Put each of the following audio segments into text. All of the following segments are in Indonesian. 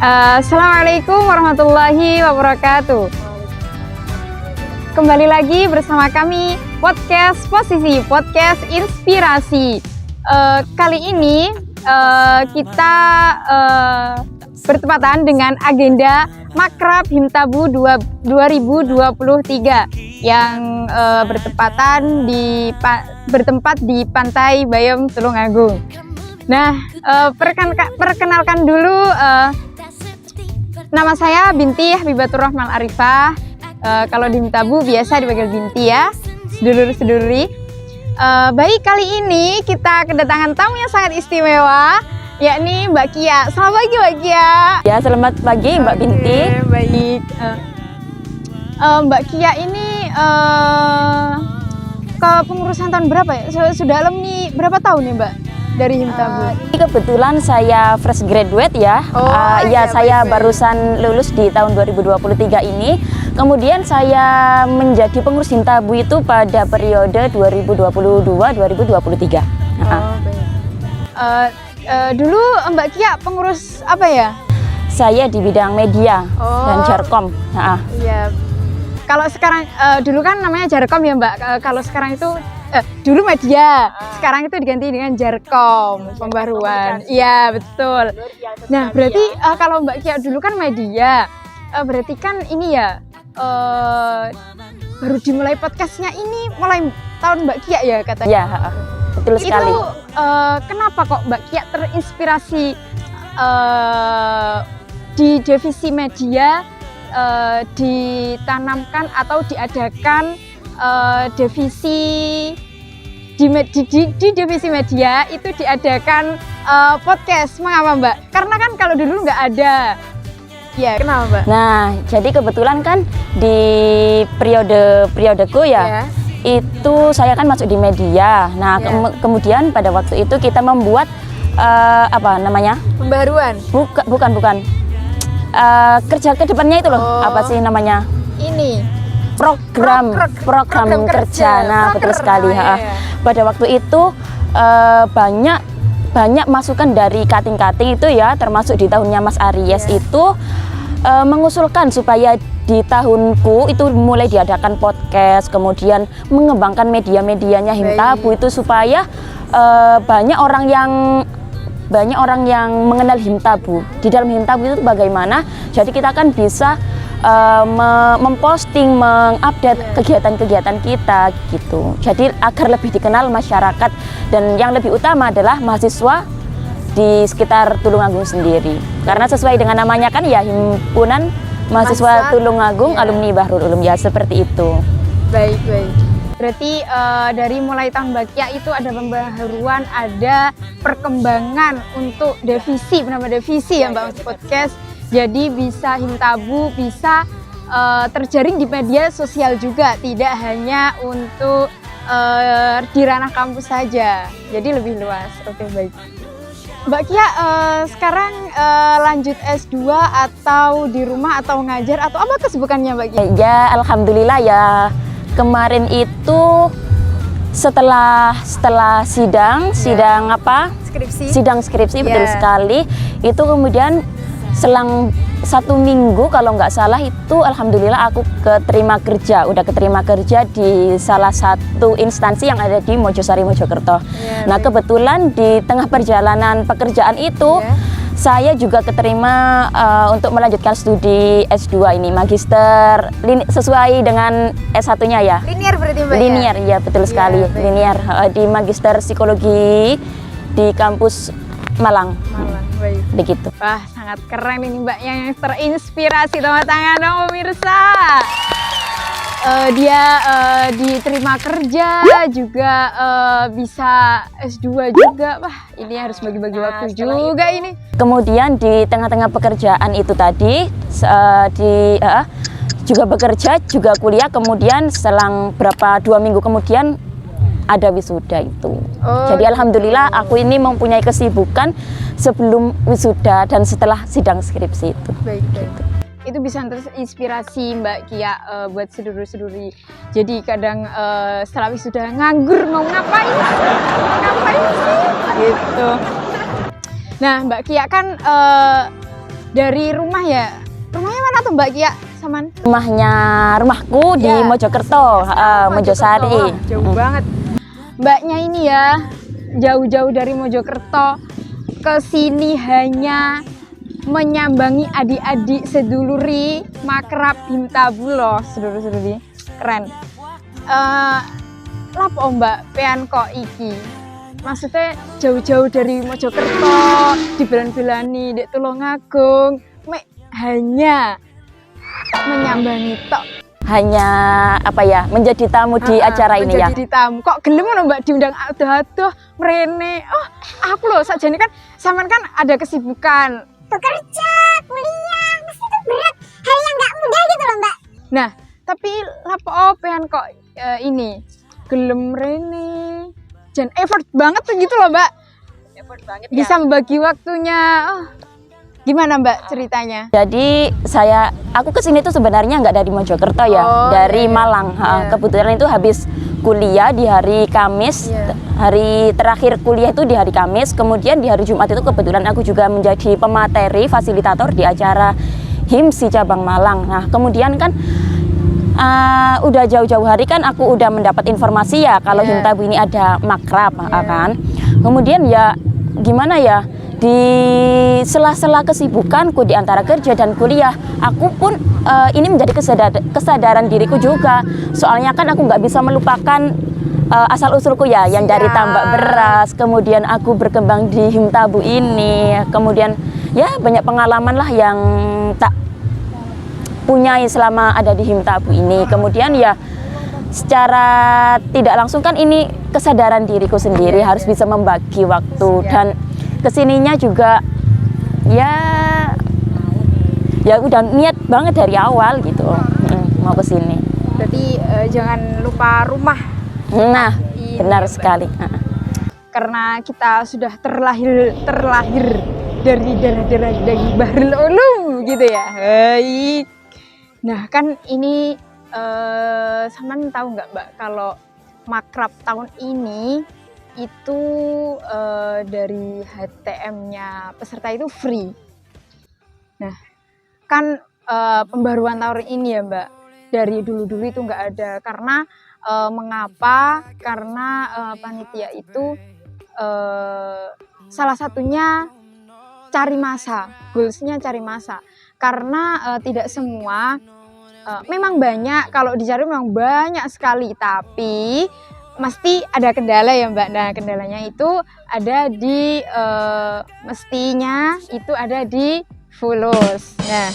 Assalamualaikum warahmatullahi wabarakatuh. Kembali lagi bersama kami podcast Posisi, podcast inspirasi. Kali ini kita bertepatan dengan agenda Makrab Himtabu 2023 yang bertempat di Pantai Bayam Tulungagung. Nah, perkenalkan dulu. Nama saya Binti Habibatur Rahman Arifah. Kalau di Himtabu biasa dipanggil Binti ya, sedulur-seduluri. Baik, kali ini kita kedatangan tamu yang sangat istimewa, yakni Mbak Kia. Selamat pagi Mbak Kia. Ya, selamat pagi Mbak Binti. Baik. Mbak Kia ini kepengurusan tahun berapa ya? Sudah alumni berapa tahun ya Mbak? Dari Himtabu. Ini kebetulan saya fresh graduate ya. Saya barusan lulus di tahun 2023 ini. Kemudian saya menjadi pengurus Himtabu itu pada periode 2022-2023. Dulu Mbak Kia pengurus apa ya? Saya di bidang media dan Jarkom. Iya. Kalau sekarang dulu kan namanya Jarkom ya Mbak. Kalau sekarang itu dulu media, sekarang itu diganti dengan Jarkom, pembaruan. Iya, betul. Nah, berarti kalau Mbak Kia dulu kan media, berarti kan ini ya baru dimulai podcastnya ini mulai tahun Mbak Kia ya katanya? Iya, betul sekali. Itu kenapa kok Mbak Kia terinspirasi di divisi media ditanamkan atau diadakan divisi di divisi media itu diadakan podcast. Mengapa Mbak? Karena kan kalau dulu nggak ada. Ya, kenapa Mbak? Nah, jadi kebetulan kan di periodeku ya, itu saya kan masuk di media. Nah, kemudian pada waktu itu kita membuat apa namanya? Pembaruan. Bukan. Kerja ke depannya itu loh, apa sih namanya? Ini program kerja. Nah, betul sekali. Pada waktu itu banyak masukan dari kating-kating itu ya, termasuk di tahunnya Mas Aries itu mengusulkan supaya di tahunku itu mulai diadakan podcast, kemudian mengembangkan media-medianya Himtabu itu supaya banyak orang yang mengenal Himtabu. Di dalam Himtabu itu bagaimana? Jadi kita kan bisa memposting, mengupdate kegiatan-kegiatan kita gitu. Jadi agar lebih dikenal masyarakat, dan yang lebih utama adalah mahasiswa di sekitar Tulungagung sendiri. Karena sesuai dengan namanya kan ya, Himpunan Mahasiswa Tulungagung Alumni Bahrul Ulum ya, seperti itu. Baik. Berarti dari mulai tahun Mbak Kia itu ada pembaharuan, ada perkembangan untuk divisi, bernama divisi ya Mbak podcast. Jadi bisa Himtabu bisa terjaring di media sosial juga, tidak hanya untuk di ranah kampus saja. Jadi lebih luas. Oke, baik. Mbak Kia sekarang lanjut S2 atau di rumah atau ngajar atau apa kesibukannya Mbak Kia? Ya, alhamdulillah ya. Kemarin itu setelah sidang apa? Sidang skripsi, betul sekali. Itu kemudian selang 1 minggu kalau nggak salah itu alhamdulillah aku udah keterima kerja di salah satu instansi yang ada di Mojosari, Mojokerto. Nah, kebetulan di tengah perjalanan pekerjaan itu saya juga keterima untuk melanjutkan studi S2 ini, magister sesuai dengan S1-nya ya. Linier berarti Mbak? Linier, ya betul sekali. Linier di magister psikologi di kampus Malang. Baik. Begitu. Wah, sangat keren ini Mbak yang terinspirasi. Tepuk tangan dong pemirsa. Dia diterima kerja juga, bisa S2 juga. Wah, ini harus bagi-bagi waktu juga ini. Kemudian di tengah-tengah pekerjaan itu tadi juga bekerja, juga kuliah, kemudian selang 2 minggu kemudian ada wisuda itu. Jadi alhamdulillah aku ini mempunyai kesibukan sebelum wisuda dan setelah sidang skripsi itu. Baik. Itu bisa terinspirasi Mbak Kia buat sedulur-seduri. Jadi kadang setelah wisuda nganggur mau ngapain sih gitu. Nah Mbak Kia kan dari rumah ya. Rumahnya mana tuh Mbak Kia? Saman? Rumahku di Ya, Mojokerto, Mojosari. Wah, jauh banget. Mbaknya ini ya jauh-jauh dari Mojokerto ke sini hanya menyambangi adik-adik seduluri Makrab Himtabu loh, sedulur-seduluri. Keren. Lapo Mbak pean kok iki? Maksudnya jauh-jauh dari Mojokerto, dibelan-belani dek Tulungagung, hanya menyambangi tok. Hanya apa ya, menjadi tamu di acara ini ya. Menjadi tamu. Kok gelem ngono Mbak diundang adoh-adoh mrene. Oh, aku loh sakjane kan sampean kan ada kesibukan. Bekerja, kuliah, mesti itu berat. Hal yang nggak mudah gitu loh Mbak. Nah, tapi lapo pean kok ini gelem rene. Jan effort banget tuh gitu loh Mbak. Effort banget Bisa membagi waktunya. Oh, gimana Mbak ceritanya? Jadi aku kesini tuh sebenarnya nggak dari Mojokerto ya, Oh, dari iya. Malang. Iya. Kebetulan itu habis kuliah di hari Kamis, Iya. hari terakhir kuliah itu di hari Kamis. Kemudian di hari Jumat itu kebetulan aku juga menjadi pemateri fasilitator di acara HIMSI cabang Malang. Nah kemudian kan udah jauh-jauh hari kan aku udah mendapat informasi ya kalau Iya. Himtabu ini ada makrab Iya. kan. Kemudian ya gimana ya, di sela-sela kesibukanku di antara kerja dan kuliah, aku pun ini menjadi kesadaran diriku juga. Soalnya kan aku nggak bisa melupakan asal usulku ya, yang dari Siap. tambak beras, kemudian aku berkembang di Himtabu ini, kemudian ya banyak pengalaman lah yang tak punyai selama ada di Himtabu ini. Kemudian ya secara tidak langsung kan ini kesadaran diriku sendiri harus bisa membagi waktu, dan kesininya juga ya udah niat banget dari awal gitu mau kesini. Berarti jangan lupa rumah. Nah Ini benar ya, Mbak. sekali. Karena kita sudah terlahir dari darah-darah daging Bahrul Ulum gitu ya. Hai. Nah kan ini Saman tahu nggak Mbak kalau makrab tahun ini itu dari HTM-nya peserta itu free. Nah kan pembaruan tahun ini ya Mbak, dari dulu-dulu itu nggak ada. Karena mengapa? Karena panitia itu salah satunya cari masa, goalsnya cari masa. Karena tidak semua, memang banyak, kalau dicari memang banyak sekali, tapi mesti ada kendala ya Mbak. Nah kendalanya itu ada di mestinya itu ada di fulus. Nah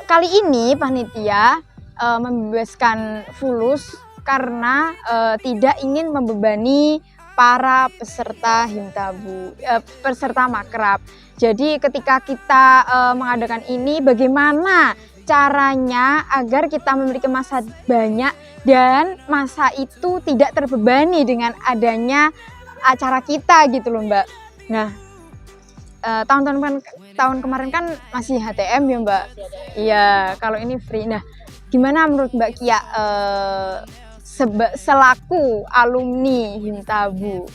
kali ini panitia membebaskan fulus karena tidak ingin membebani para peserta Himtabu, peserta makrab. Jadi ketika kita mengadakan ini, bagaimana caranya agar kita memiliki masa banyak dan masa itu tidak terbebani dengan adanya acara kita gitu loh Mbak. Nah tahun kemarin kan masih HTM ya Mbak. Iya, kalau ini free. Nah gimana menurut Mbak Kia selaku alumni Himtabu?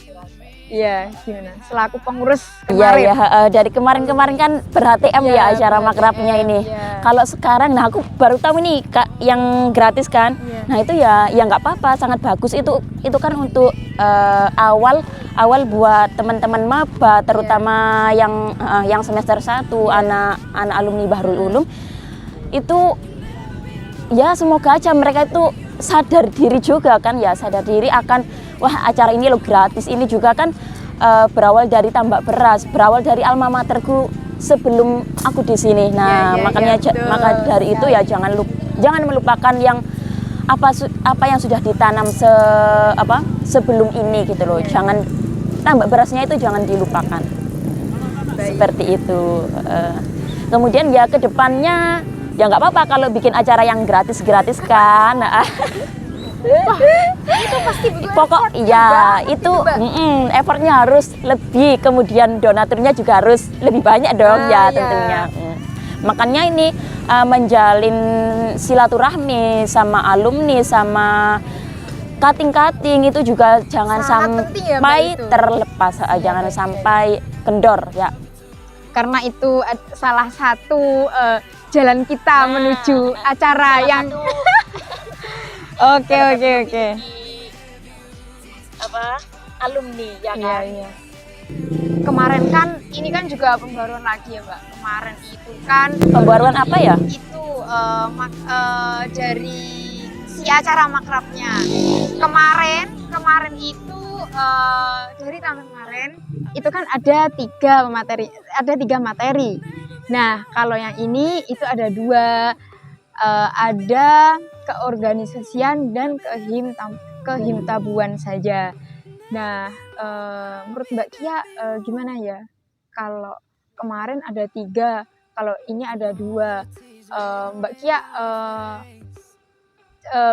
Iya, gimana? Selaku pengurus kemarin. Iya, dari kemarin-kemarin kan ber-HTM ya acara makrabnya ini. Iya. Kalau sekarang, nah aku baru tahu ini Kak, yang gratis kan. Iya. Nah itu ya nggak apa-apa, sangat bagus. Itu kan untuk awal buat teman-teman maba, terutama yang semester 1, anak alumni Bahrul Ulum. Itu ya semoga aja mereka itu sadar diri juga kan ya, sadar diri akan wah acara ini lo gratis. Ini juga kan berawal dari tambak beras, berawal dari alma materku sebelum aku di sini. Nah makanya maka dari itu ya jangan melupakan yang apa yang sudah ditanam sebelum ini gitu loh. Jangan tambak berasnya itu jangan dilupakan. Seperti itu. Kemudian ya kedepannya ya nggak apa-apa kalau bikin acara yang gratis kan. Wah, itu pasti butuh Pokok effort ya juga, itu gitu, Mbak. effortnya harus lebih, kemudian donaturnya juga harus lebih banyak dong Iya. tentunya. Makanya ini menjalin silaturahmi sama alumni, sama cutting itu juga jangan Sangat penting ya, Mbak, sampai itu. terlepas, jangan sampai kendor ya. karena itu salah satu jalan kita menuju acara yang Oke. Apa alumni ya Iya, kan? iya. Kemarin kan ini kan juga pembaruan lagi ya Mbak. Kemarin itu kan Pembaruan apa ya? itu dari si acara makrabnya. Kemarin itu dari tahun kemarin itu kan ada tiga materi. Nah, kalau yang ini itu ada 2, ada keorganisasian dan kehimtabuan saja. Nah, menurut Mbak Kia gimana ya? Kalau kemarin ada 3, kalau ini ada 2. Mbak Kia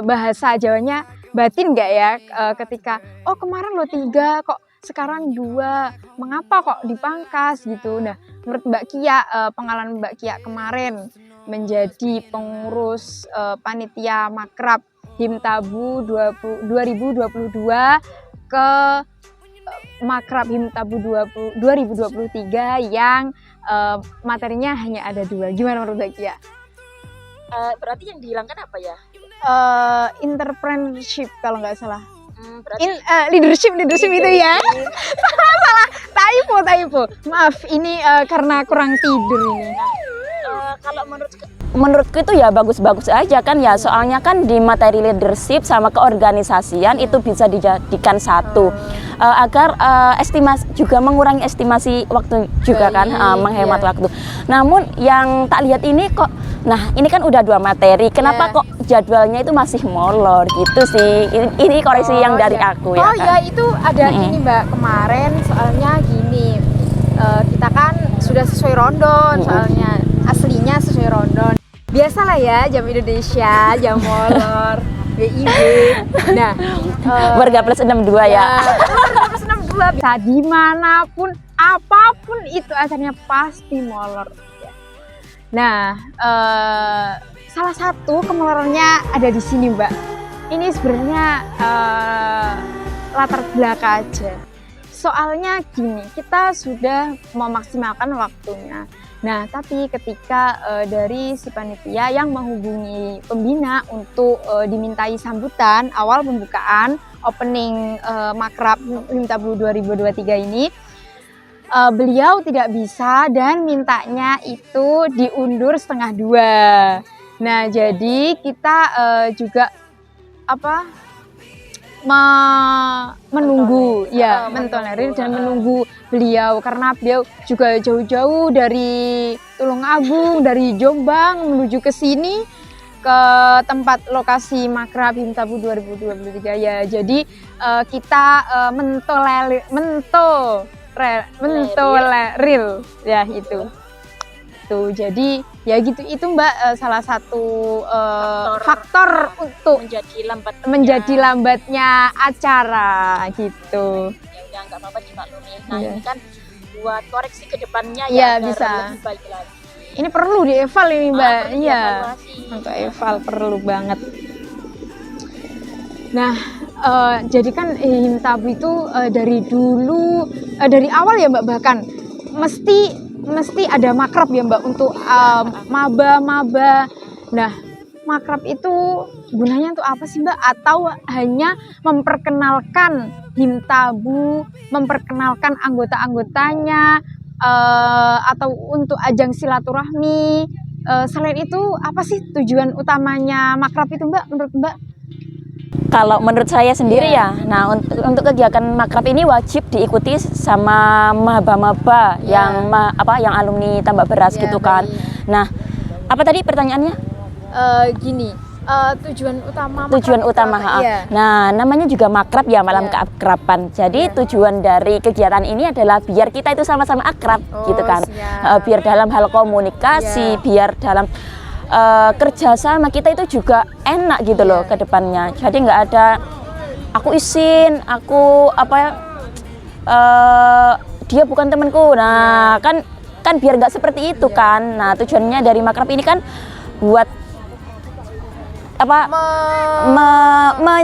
bahasa Jawanya batin nggak ya ketika kemarin lo 3 kok sekarang 2, mengapa kok dipangkas gitu. Nah, menurut Mbak Kia, pengalaman Mbak Kia kemarin menjadi pengurus panitia makrab Himtabu 2022 ke makrab Himtabu 2023 yang materinya hanya ada 2. Gimana menurut Mbak Kia? Berarti yang dihilangkan apa ya? Entrepreneurship kalau nggak salah. Berarti Leadership itu ya. salah typo. Maaf, ini karena kurang tidur ini. kalau menurutku itu ya bagus-bagus aja kan ya, soalnya kan di materi leadership sama keorganisasian itu bisa dijadikan satu agar estimasi juga mengurangi estimasi waktu juga kan, menghemat waktu. Namun yang tak lihat ini kok, nah ini kan udah 2 materi, kenapa kok jadwalnya itu masih molor gitu sih. Ini koreksi yang dari aku ya. Ya itu ada ini Mbak, kemarin soalnya gini, kita kan sudah sesuai rondon, soalnya aslinya sesuai rondon. Biasalah ya, jam Indonesia, jam molor, BIB. Nah, warga plus 62 ya. Warga plus 62 bisa dimanapun, apapun itu acaranya pasti molor. Nah, salah satu kemolorannya ada di sini Mbak. Ini sebenarnya latar belakang aja. Soalnya gini, kita sudah memaksimalkan waktunya. Nah, tapi ketika dari si panitia yang menghubungi pembina untuk dimintai sambutan awal pembukaan opening makrab Himtabu 2023 ini, beliau tidak bisa dan mintanya itu diundur setengah 2. Nah, jadi kita juga menunggu, mentolerir dan menunggu beliau, karena beliau juga jauh-jauh dari Tulungagung, dari Jombang menuju ke sini ke tempat lokasi makrab Himtabu 2023 ya. Jadi kita mentolerir ya itu. Tuh, jadi ya gitu, itu Mbak salah satu faktor untuk menjadi lambatnya acara gitu. Ya udah nggak apa-apa dimaklumi. Nah, ini kan buat koreksi ke depannya ya ya, bisa. lebih baik lagi. Ini perlu dieval ini Mbak. Iya. Dievaluasi. Untuk eval perlu banget. Nah, jadi kan Himtabu itu dari dulu, dari awal ya Mbak, bahkan mesti ada makrab ya Mbak untuk maba-maba. Nah, makrab itu gunanya untuk apa sih Mbak? Atau hanya memperkenalkan Himtabu, memperkenalkan anggota-anggotanya, atau untuk ajang silaturahmi? Selain itu apa sih tujuan utamanya makrab itu Mbak, menurut Mbak? Kalau menurut saya sendiri ya, nah untuk kegiatan makrab ini wajib diikuti sama maba-maba yang yang alumni tambak beras gitu kan. Baik. Nah, apa tadi pertanyaannya? Gini, tujuan utama Iya. Nah, namanya juga makrab ya, malam keakraban. Jadi tujuan dari kegiatan ini adalah biar kita itu sama-sama akrab gitu kan. Biar dalam hal komunikasi, biar dalam kerjasama kita itu juga enak gitu loh ke depannya. Jadi nggak ada aku izin, aku dia bukan temanku. Nah, kan biar nggak seperti itu kan. Nah, tujuannya dari makrab ini kan buat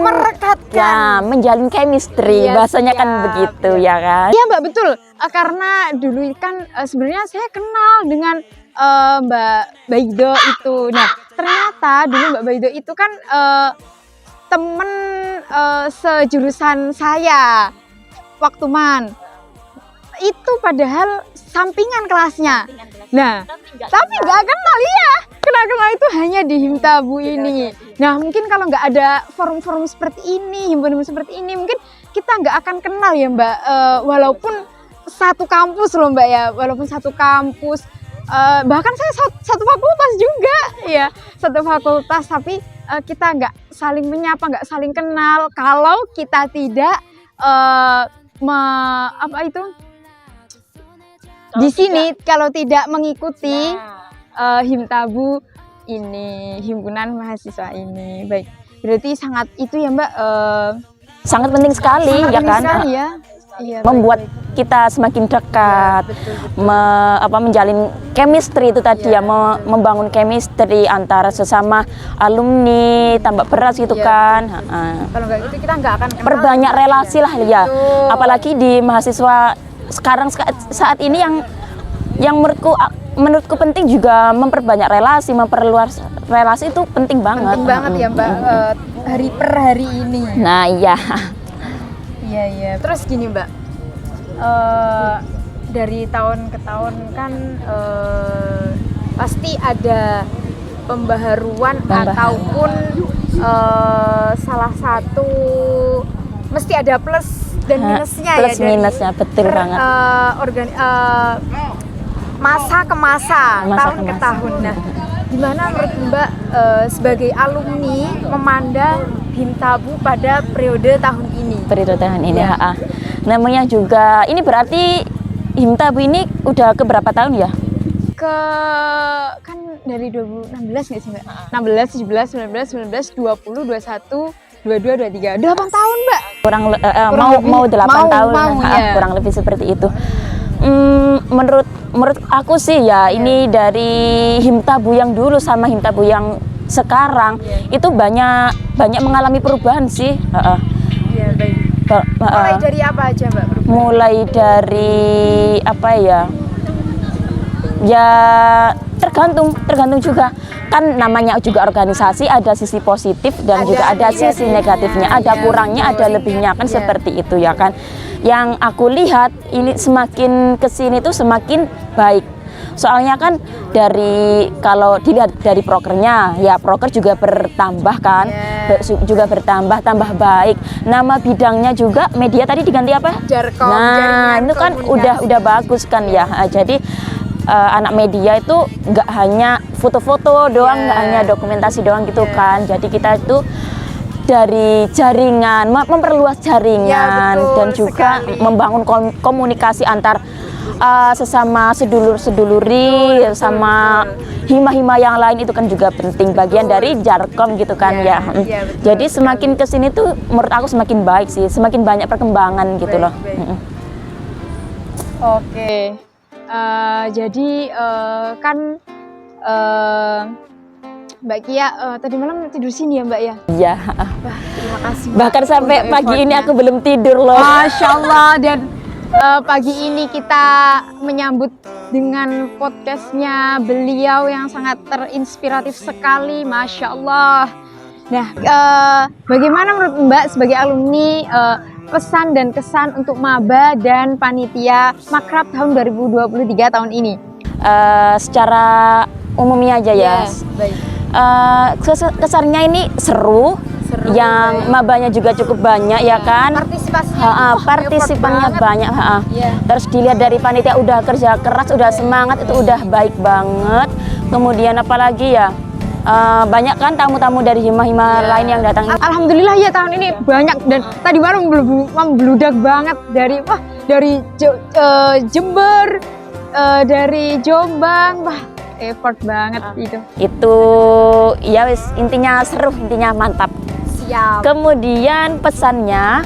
merekatkan. Ya, menjalin chemistry, bahasanya kan begitu ya kan. Iya Mbak, betul. Karena dulu kan sebenarnya saya kenal dengan Mbak Baido itu. Nah, ternyata dulu Mbak Baido itu kan temen sejurusan saya waktu man. Itu padahal sampingan kelasnya. Nah, tapi nggak kenal ya. Kenal-kenal itu hanya di Himtabu ini. Nah, mungkin kalau nggak ada forum-forum seperti ini, himpunan seperti ini, mungkin kita nggak akan kenal ya Mbak. Walaupun satu kampus loh Mbak ya, walaupun satu kampus. Bahkan saya satu fakultas juga, ya satu fakultas. Tapi kita nggak saling menyapa, nggak saling kenal. Kalau kita tidak di sini kalau tidak mengikuti Himtabu ini, himpunan mahasiswa ini. Baik, berarti sangat itu ya Mbak, sangat penting sekali ya kan. Sekali, ya. Iya, membuat kita semakin dekat, menjalin chemistry itu tadi ya, membangun chemistry antara sesama alumni, tambah beras gitu kan. Kalau nggak gitu kita nggak akan kenal. Perbanyak relasi lah ya, apalagi di mahasiswa sekarang saat ini yang menurutku penting juga memperbanyak relasi, memperluas relasi itu penting banget. Penting banget ya Mbak, hari per hari ini. Nah iya. Iya. Terus gini Mbak, dari tahun ke tahun kan pasti ada pembaharuan ataupun salah satu mesti ada plus dan minusnya ya. Plus minusnya betul banget. Masa ke masa, tahun ke tahun. Nah, gimana menurut Mbak sebagai alumni memandang Himtabu pada periode tahun ini? Periode tahun ini, namanya juga, ini berarti Himtabu ini udah ke berapa tahun ya? Kan dari 2016 nggak sih Mbak? 16, 17, 18, 19, 20, 21, 22, 23, 8 tahun Mbak. Mau 8 tahun, ya. Kurang lebih seperti itu. Menurut aku sih ya, ini dari Himtabu yang dulu sama Himtabu yang sekarang itu banyak mengalami perubahan sih. Iya, baik. Mulai dari apa aja Mbak? Mulai dari apa ya? Ya tergantung juga, kan namanya juga organisasi, ada sisi positif dan juga ada sisi negatifnya, ada kurangnya, ada lebihnya kan, seperti itu ya kan. Yang aku lihat ini semakin kesini tuh semakin baik. Soalnya kan kalau dilihat dari prokernya, ya proker juga bertambah kan, juga bertambah, tambah baik. Nama bidangnya juga media tadi diganti apa? Jarkom. Nah itu kan udah bagus kan ya. Jadi anak media itu nggak hanya foto-foto doang, nggak hanya dokumentasi doang gitu kan. Jadi kita itu dari jaringan, memperluas jaringan, dan juga membangun komunikasi antar sesama seduluri, sama hima-hima yang lain, itu kan juga penting, bagian dari Jarkom gitu kan ya. Jadi semakin kesini tuh menurut aku semakin baik sih, semakin banyak perkembangan gitu loh. Oke. Jadi kan Mbak Kia tadi malam tidur sini ya Mbak ya? Iya. Terima kasih Mbak. Bahkan sampai pagi ini aku belum tidur loh. Masya Allah. Dan pagi ini kita menyambut dengan podcastnya beliau yang sangat terinspiratif sekali, Masya Allah. Nah, bagaimana menurut Mbak sebagai alumni pesan dan kesan untuk maba dan panitia Makrab tahun 2023 tahun ini? Secara umumnya aja ya. Baik. Kesannya ini seru, yang mabanya juga cukup banyak ya kan. Partisipannya banyak. Terus dilihat dari panitia udah kerja keras, udah semangat, itu udah baik banget. Kemudian apalagi ya, banyak kan tamu-tamu dari hima-hima lain yang datang. Alhamdulillah ya, tahun ini banyak, dan tadi malam membludak banget dari Jember, dari Jombang, effort banget itu. Itu ya wis, intinya seru, intinya mantap. Siap. Kemudian pesannya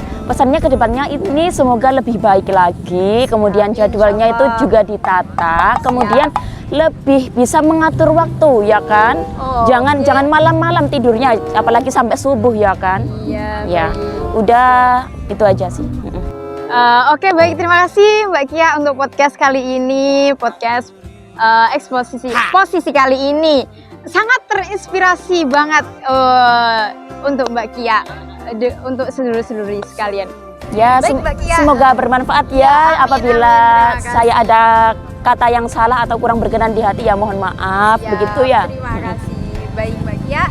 ke depannya ini semoga lebih baik lagi. Kemudian jadwalnya itu juga ditata. Kemudian lebih bisa mengatur waktu ya kan. Jangan malam-malam tidurnya, apalagi sampai subuh ya kan. Iya. Ya, udah itu aja sih. Oke, baik, terima kasih Mbak Kia untuk podcast kali ini, podcast eksposisi kali ini. Sangat terinspirasi banget untuk Mbak Kia, untuk sedulur-seduluri sekalian. Ya, Baik, Mbak Kia. semoga bermanfaat ya. Ya, amin, Apabila amin. Terima kasih. saya ada kata yang salah atau kurang berkenan di hati ya mohon maaf, begitu ya. Terima kasih. Baik Mbak Kia.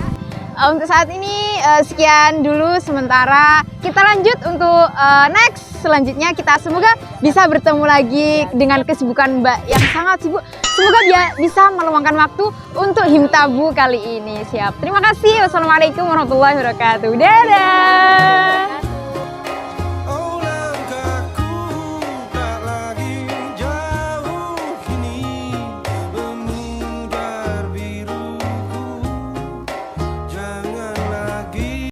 Untuk saat ini sekian dulu sementara. Kita lanjut untuk next. Selanjutnya kita semoga bisa bertemu lagi dengan kesibukan Mbak yang sangat sibuk. Semoga dia bisa meluangkan waktu untuk Himtabu kali ini. Siap. Terima kasih. Wassalamualaikum warahmatullahi wabarakatuh. Dadah.